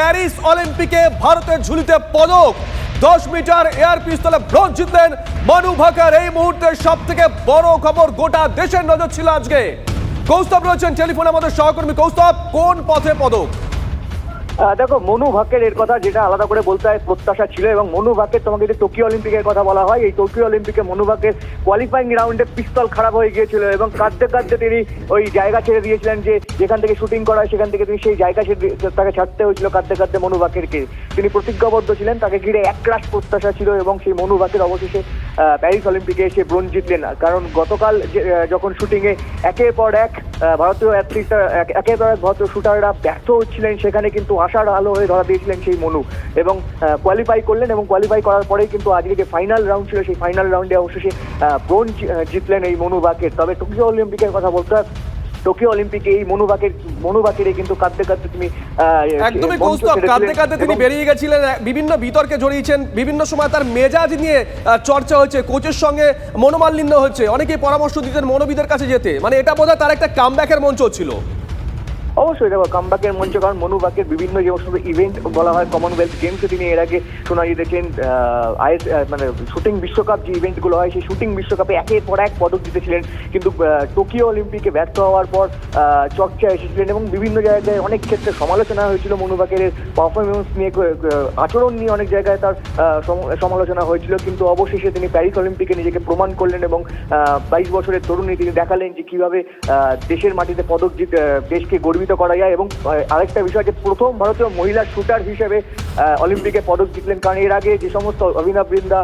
Paris অলিম্পিকে ভারতের ঝুলিতে পদক। 10 মিটার এয়ার পিস্তলে ব্রোঞ্জ জিতলেন মনু ভাকার। এই মুহূর্তে সব থেকে বড় খবর, গোটা দেশের নজর ছিল আজকে। কৌস্তব রয়েছেন টেলিফোনে আমাদের সহকর্মী। কৌস্তব, কোন পথে পদক? দেখো, মনু ভাকের এর কথা যেটা আলাদা করে বলতে হয় প্রত্যাশা ছিল, এবং মনু ভাকের তোমাকে যদি টোকিও অলিম্পিকের কথা বলা হয়, এই টোকিও অলিম্পিকে মনু ভাকের কোয়ালিফাইং রাউন্ডে পিস্তল খারাপ হয়ে গিয়েছিল এবং কাঁদতে কাঁদতে তিনি ওই জায়গা ছেড়ে দিয়েছিলেন, যে যেখান থেকে শুটিং করা হয় সেখান থেকে তিনি সেই জায়গা তাকে ছাড়তে হয়েছিল কাঁদতে কাঁদতে মনু ভাকেরকে। তিনি প্রতিজ্ঞাবদ্ধ ছিলেন, তাকে ঘিরে একরাশ প্রত্যাশা ছিল এবং সেই মনু ভাকের অবশেষে প্যারিস অলিম্পিকে এসে ব্রোঞ্জ জিতলেন। কারণ গতকাল যখন শুটিংয়ে একের পর এক ভারতীয় অ্যাথলিটরা একের পর এক ভারতীয় শুটাররা ব্যর্থ হচ্ছিলেন, সেখানে কিন্তু আশার আলো হয়ে ধরা দিয়েছিলেন সেই মনু এবং কোয়ালিফাই করলেন। এবং কোয়ালিফাই করার পরেই কিন্তু আজকে যে ফাইনাল রাউন্ড ছিল, সেই ফাইনাল রাউন্ডে অবশেষে ব্রোঞ্জ জিতলেন এই মনু ভাকের। তবে টোকিও অলিম্পিকের কথা বলতে হয়, টোকিও অলিম্পিকে এই মনু ভাকের কিন্তু কাঁদতে কাঁদতে তিনি একদমই কৌস্তব, কাঁদতে কাঁদতে তিনি বেরিয়ে গেছিলেন, বিভিন্ন বিতর্কে জড়িয়েছেন। বিভিন্ন সময় তার মেজাজ নিয়ে চর্চা হচ্ছে, কোচের সঙ্গে মনোমালিন্য হচ্ছে, অনেকেই পরামর্শ দিতেন মনোবিদের কাছে যেতে। মানে এটা বোধহয় তার একটা কামব্যাকের মঞ্চ ছিল। অবশ্যই দেখো, কামব্যাকের মঞ্চ, কারণ মনু ভাকের বিভিন্ন যে সমস্ত ইভেন্ট বলা হয়, কমনওয়েলথ গেমসে তিনি এর আগে শোনা জিতেছেন, মানে শুটিং বিশ্বকাপ যে ইভেন্টগুলো হয় সেই শুটিং বিশ্বকাপে একের পর এক পদক জিতেছিলেন। কিন্তু টোকিও অলিম্পিকে ব্যর্থ হওয়ার পর চর্চায় এসেছিলেন এবং বিভিন্ন জায়গায় অনেক ক্ষেত্রে সমালোচনা হয়েছিল মনু ভাকের পারফরমেন্স নিয়ে, আচরণ নিয়ে অনেক জায়গায় তার সমালোচনা হয়েছিল। কিন্তু অবশেষে তিনি প্যারিস অলিম্পিকে নিজেকে প্রমাণ করলেন এবং 22 বছরের তরুণী তিনি দেখালেন যে কিভাবে দেশের মাটিতে পদক জিতে দেশকে গর্বিত করা যায়। এবং আরেকটা বিষয়, যে প্রথম ভারতীয় মহিলা শুটার হিসেবে অলিম্পিকে পদক জিতলেন। কারণ এর আগে যে সমস্ত অভিনব বৃন্দা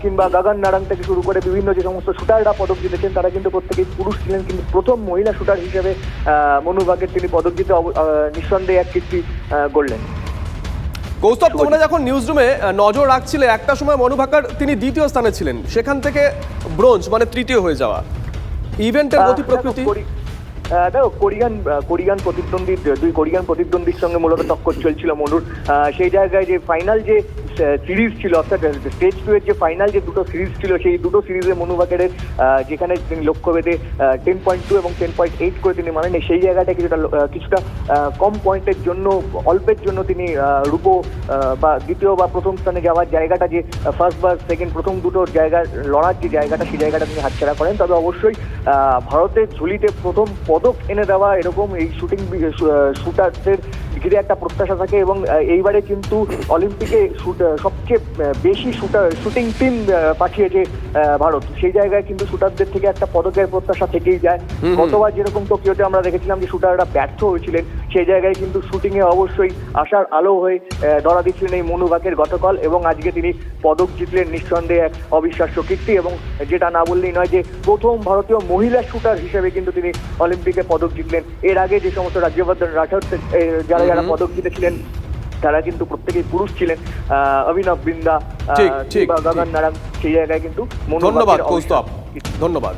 কিংবা গগন নারাং থেকে শুরু করে বিভিন্ন যে সমস্ত শুটাররা পদক জিতেছেন, তারা কিন্তু প্রত্যেকেই পুরুষ ছিলেন। কিন্তু প্রথম মহিলা শুটার হিসেবে মনু ভাকের তিনি পদক জিতে নিঃসন্দেহে এক কীর্তি গড়লেন। কৌস্তব, তোমরা যখন নিউজ রুমে নজর রাখছিলে, একটা সময় মনু ভাকার তিনি দ্বিতীয় স্থানে ছিলেন, সেখান থেকে ব্রোঞ্জ মানে তৃতীয় হয়ে যাওয়া। ইভেন্টের গতি প্রকৃতি দেখো, কোরিয়ান প্রতিদ্বন্দ্বী, দুই কোরিয়ান প্রতিদ্বন্দ্বীর সঙ্গে মূলত টক্কর চলছিল মনুর। সেই জায়গায় যে ফাইনাল যে সিরিজ ছিল, অর্থাৎ স্টেজ 2 এর যে ফাইনাল যে দুটো সিরিজ ছিল, সেই দুটো সিরিজে মনু ভাকের যেখানে তিনি লক্ষ্য বেঁধে 10.2 এবং 10.8 করে তিনি মানেন, সেই জায়গাটা কিছুটা কম পয়েন্টের জন্য, অল্পের জন্য তিনি রূপো বা দ্বিতীয় বা প্রথম স্থানে যাওয়ার জায়গাটা, যে ফার্স্ট বা সেকেন্ড প্রথম দুটো জায়গা লড়ার যে জায়গাটা, সেই জায়গাটা তিনি হাতছাড়া করেন। তবে অবশ্যই ভারতের ঝুলিতে প্রথম পদক এনে দেওয়া, এরকম এই শুটারদের ঘিরে একটা প্রত্যাশা থাকে। এবং এইবারে কিন্তু অলিম্পিকে সবচেয়ে বেশি শুটিং টিম পাঠিয়েছে ভারত। সেই জায়গায় কিন্তু শুটারদের থেকে একটা পদকের প্রত্যাশা থেকেই যায়। গতবার যেরকম টোকিওতে আমরা দেখেছিলাম যে শুটাররা ব্যর্থ হয়েছিলেন, সেই জায়গায় কিন্তু শুটিং এ অবশ্যই আশার আলো হয়ে ধরা দিচ্ছিলেন এই মনু ভাকের গতকাল। এবং আজকে তিনি পদক জিতলেন, নিঃসন্দেহে এক অবিশ্বাস্য কীর্তি। এবং যেটা না বললেই নয়, যে প্রথম ভারতীয় মহিলা শুটার হিসেবে কিন্তু তিনি অলিম্পিকে পদক জিতলেন। এর আগে যে সমস্ত রাজ্যবর্ধন রাঠোর যারা যারা পদক জিতেছিলেন, তারা কিন্তু প্রত্যেকেই পুরুষ ছিলেন। অভিনব বৃন্দা বা গগন নারাং, সেই জায়গায় কিন্তু ধন্যবাদ কৌস্তব, ধন্যবাদ।